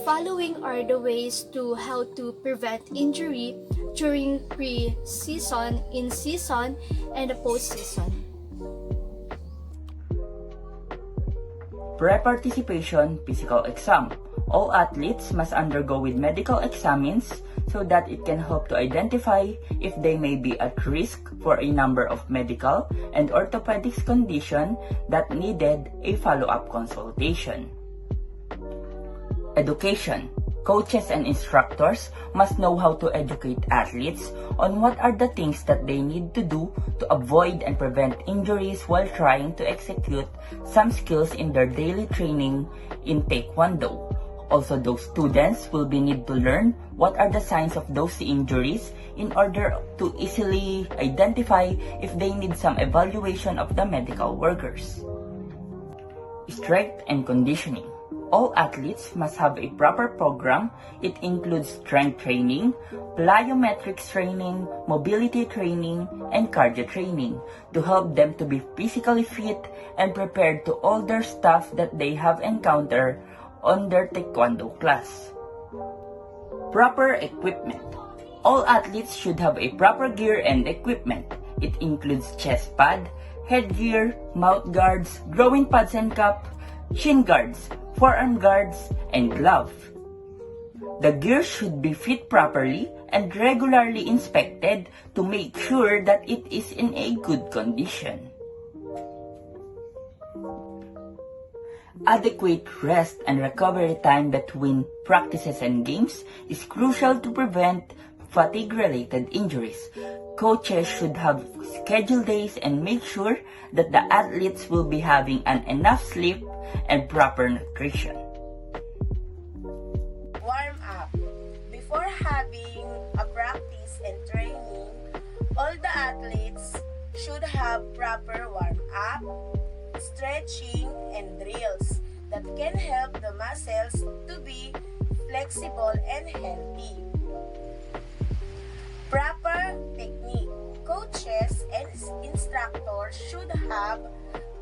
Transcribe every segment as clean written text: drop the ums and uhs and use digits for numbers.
following are the ways to how to prevent injury during pre-season, in-season, and post-season. Pre-participation physical exam. All athletes must undergo with medical examines so that it can help to identify if they may be at risk for a number of medical and orthopedics conditions that needed a follow-up consultation. Education. Coaches and instructors must know how to educate athletes on what are the things that they need to do to avoid and prevent injuries while trying to execute some skills in their daily training in Taekwondo. Also, those students will be need to learn what are the signs of those injuries in order to easily identify if they need some evaluation of the medical workers. Strength and conditioning. All athletes must have a proper program. It includes strength training, plyometrics training, mobility training, and cardio training to help them to be physically fit and prepared to all their stuff that they have encountered on their Taekwondo class. Proper equipment. All athletes should have a proper gear and equipment. It includes chest pad, headgear, mouth guards, groin pads and cap, shin guards, forearm guards, and glove. The gear should be fit properly and regularly inspected to make sure that it is in a good condition. Adequate rest and recovery time between practices and games is crucial to prevent fatigue-related injuries. Coaches should have scheduled days and make sure that the athletes will be having enough sleep and proper nutrition. Warm up. Before having a practice and training, all the athletes should have proper warm up, stretching, and drills that can help the muscles to be flexible and healthy. Proper technique. Coaches and instructors should have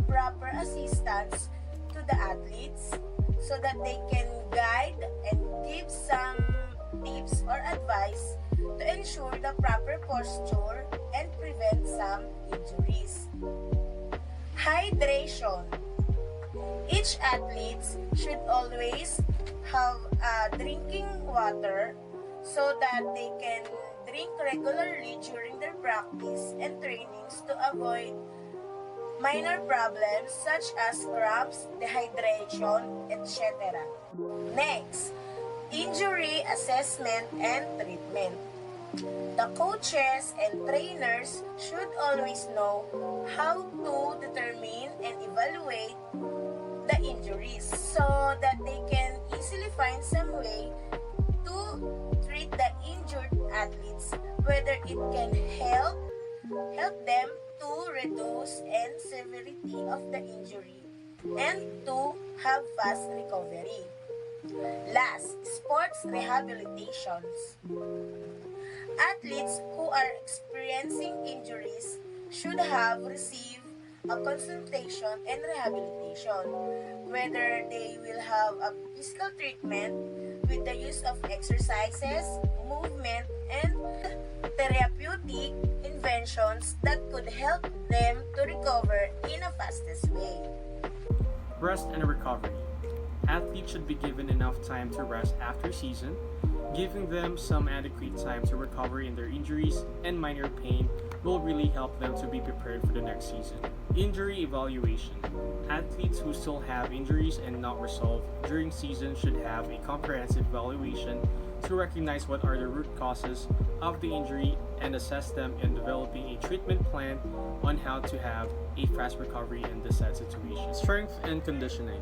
proper assistance to the athletes so that they can guide and give some tips or advice to ensure the proper posture and prevent some injuries. Hydration. Each athlete should always have drinking water so that they can drink regularly during their practice and trainings to avoid minor problems such as cramps, dehydration, etc. Next, injury assessment and treatment. The coaches and trainers should always know how to determine and evaluate the injuries so that they can easily find some way to treat the injured athletes, whether it can help them to reduce and severity of the injury and to have fast recovery. Last, sports rehabilitations. Athletes who are experiencing injuries should have received a consultation and rehabilitation, whether they will have a physical treatment with the use of exercises, movement, and therapeutic interventions that could help them to recover in a fastest way. Rest and recovery. Athletes should be given enough time to rest after season, giving them some adequate time to recover in their injuries and minor pain will really help them to be prepared for the next season. Injury evaluation. Athletes who still have injuries and not resolved during season should have a comprehensive evaluation to recognize what are the root causes of the injury and assess them in developing a treatment plan on how to have a fast recovery in this sad situation. Strength and conditioning.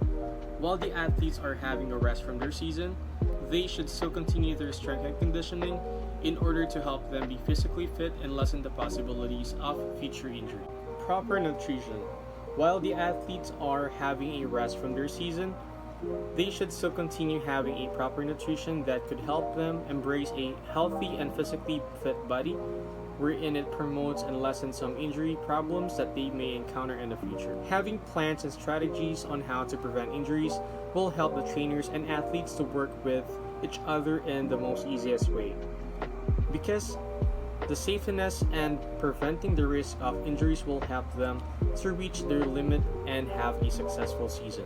While the athletes are having a rest from their season, they should still continue their strength and conditioning in order to help them be physically fit and lessen the possibilities of future injury. Proper nutrition. While the athletes are having a rest from their season, they should still continue having a proper nutrition that could help them embrace a healthy and physically fit body wherein it promotes and lessens some injury problems that they may encounter in the future. Having plans and strategies on how to prevent injuries will help the trainers and athletes to work with each other in the most easiest way. Because the safeness and preventing the risk of injuries will help them to reach their limit and have a successful season.